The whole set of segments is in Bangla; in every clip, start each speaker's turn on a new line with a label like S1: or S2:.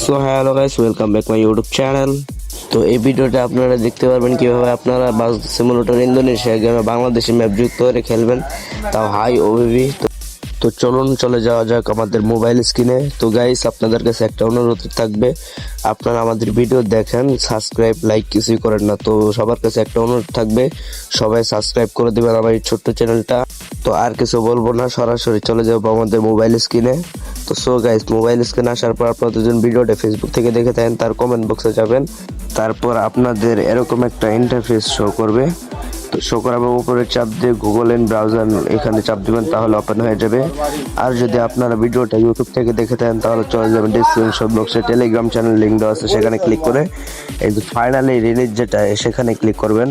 S1: So hello guys, welcome back my YouTube channel. তো এই ভিডিওতে আপনারা দেখতে পারবেন কিভাবে আপনারা বাস সিমুলেটর ইন্দোনেশিয়া গেমে বাংলাদেশি ম্যাপ যুক্ত করে খেলবেন, তাও হাই ওবিবি। তো চলুন চলে যাওয়া যাক আমাদের মোবাইল স্ক্রিনে। তো গাইস, আপনাদের কাছে একটা অনুরোধ থাকবে, আপনারা আমাদের ভিডিও দেখেন, সাবস্ক্রাইব লাইক কিছুই করেন না। তো সবার কাছে একটা অনুরোধ থাকবে, সবাই সাবস্ক্রাইব করে দিবেন আমার এই ছোট্ট চ্যানেলটা। তো আর কিছু বলবো না, সরাসরি চলে যাবো আমাদের মোবাইল স্ক্রিনে। তো সো গাইস, মোবাইল স্ক্রিনে আসার পর আপনারা দুজন ভিডিওটা ফেসবুক থেকে দেখে থাকেন, তার কমেন্ট বক্সে যাবেন। তারপর আপনাদের এরকম একটা ইন্টারফেস শো করবে। তো শো করার উপরে চাপ দিয়ে গুগল এন্ড ব্রাউজার এখানে চাপ দিবেন, তাহলে ওপেন হয়ে যাবে। আর যদি আপনারা ভিডিওটা ইউটিউব থেকে দেখে থাকেন, তাহলে চলে যাবেন ডিসক্রিপশন বক্সে টেলিগ্রাম চ্যানেল লিঙ্ক দেওয়া আছে, সেখানে ক্লিক করে এই যে ফাইনালি রিলিজ যেটা সেখানে ক্লিক করবেন।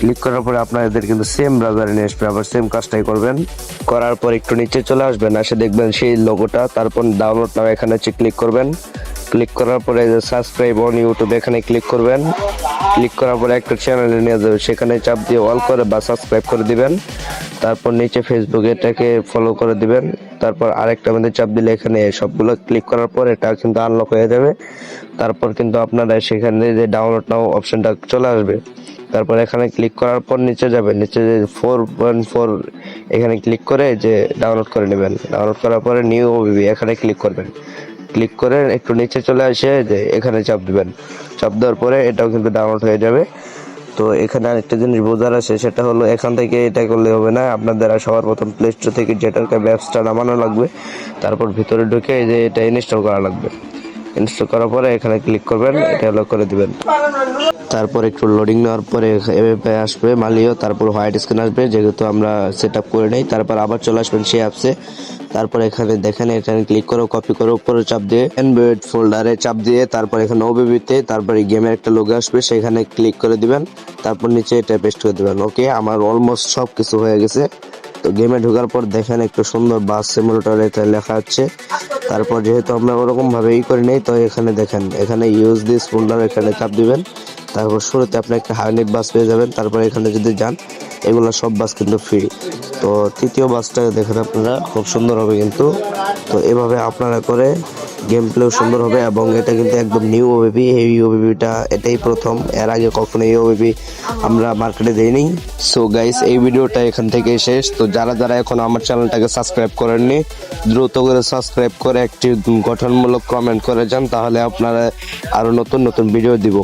S1: ক্লিক করার পরে আপনাদের কিন্তু সেম ব্রাউজারে নিয়ে আসবে, আবার সেম কাজটাই করবেন। করার পর একটু নিচে চলে আসবেন, এসে দেখবেন সেই লোগোটা, তারপর ডাউনলোড নাও এখানে ক্লিক করবেন। ক্লিক করার পরে সাবস্ক্রাইব অন ইউটিউব এখানে ক্লিক করবেন। ক্লিক করার পরে একটা চ্যানেলে নিয়ে যাবে, সেখানে চাপ দিয়ে অল করে বা সাবস্ক্রাইব করে দিবেন। তারপর নিচে ফেসবুক এটাকে ফলো করে দিবেন। তারপর আরেকটা মধ্যে চাপ দিলে এখানে সবগুলো ক্লিক করার পর এটা কিন্তু আনলক হয়ে যাবে। তারপর কিন্তু আপনারা সেখানে যে ডাউনলোড নাও অপশনটা চলে আসবে। তারপর এখানে ক্লিক করার পর নিচে যাবেন, নিচে যে 4.4 এখানে ক্লিক করে যে ডাউনলোড করে নেবেন। ডাউনলোড করার পরে নিউ ওবিবি এখানে ক্লিক করবেন। ক্লিক করে একটু নিচে চলে আসে যে এখানে চাপ দিবেন। চাপ দেওয়ার পরে এটাও কিন্তু ডাউনলোড হয়ে যাবে। তো এখানে আরেকটা জিনিস বোঝার আছে, সেটা হলো এখান থেকে এটা করলে হবে না, আপনাদের সবার প্রথম প্লে স্টোর থেকে যেটাকে অ্যাপসটা নামানো লাগবে। তারপর ভিতরে ঢুকে এই যে এটা ইনস্টল করা লাগবে। ইনস্টল করার পরে এখানে ক্লিক করবেন, এটা লক করে দিবেন। তারপর একটু লোডিং নেওয়ার পরে এভাবে আসবে মালিও, তারপর হোয়াইট স্ক্রিন আসবে, যেহেতু আমরা সেট আপ করে নেই। তারপর আবার চলে আসবেন সেই অ্যাপসে। তারপর এখানে দেখেন, এখানে ক্লিক করো, কপি করো, উপরে চাপ দিয়ে অ্যান্ড্রয়েড ফোল্ডারে চাপ দিয়ে তারপর এখানে ওবিবিতে তারপরে গেমের একটা লোগো আসবে, সেখানে ক্লিক করে দিবেন। তারপর নিচে এটা পেস্ট করে দিবেন। ওকে, আমার অলমোস্ট সব কিছু হয়ে গেছে। তো গেমে ঢোকার পর দেখেন একটু সুন্দর বাস সিমুলেটর এটা লেখা আছে। তারপর যেহেতু আমরা ওরকম ভাবে করে নেই, তো এখানে দেখেন, এখানে ইউজ দিস ফোল্ডার এখানে চাপ দিবেন। তারপর শুরুতে আপনি একটা হাইনিক বাস পেয়ে যাবেন। তারপর এখানে যদি যান, এগুলো সব বাস কিন্তু ফ্রি। তো তৃতীয় বাসটা দেখেন আপনারা, খুব সুন্দর হবে কিন্তু। তো এভাবে আপনারা করে গেম প্লেও সুন্দর হবে, এবং এটা কিন্তু একদম নিউ ওবিবি। এই ওবিবিটা এটাই প্রথম, এর আগে কখনো এই ওবিবি আমরা মার্কেটে দেইনি। সো গাইস, এই ভিডিওটা এখান থেকে শেষ। তো যারা যারা এখন আমার চ্যানেলটাকে সাবস্ক্রাইব করেননি, দ্রুত করে সাবস্ক্রাইব করে একটি গঠনমূলক কমেন্ট করে যান, তাহলে আপনারা আরো নতুন নতুন ভিডিও দিব।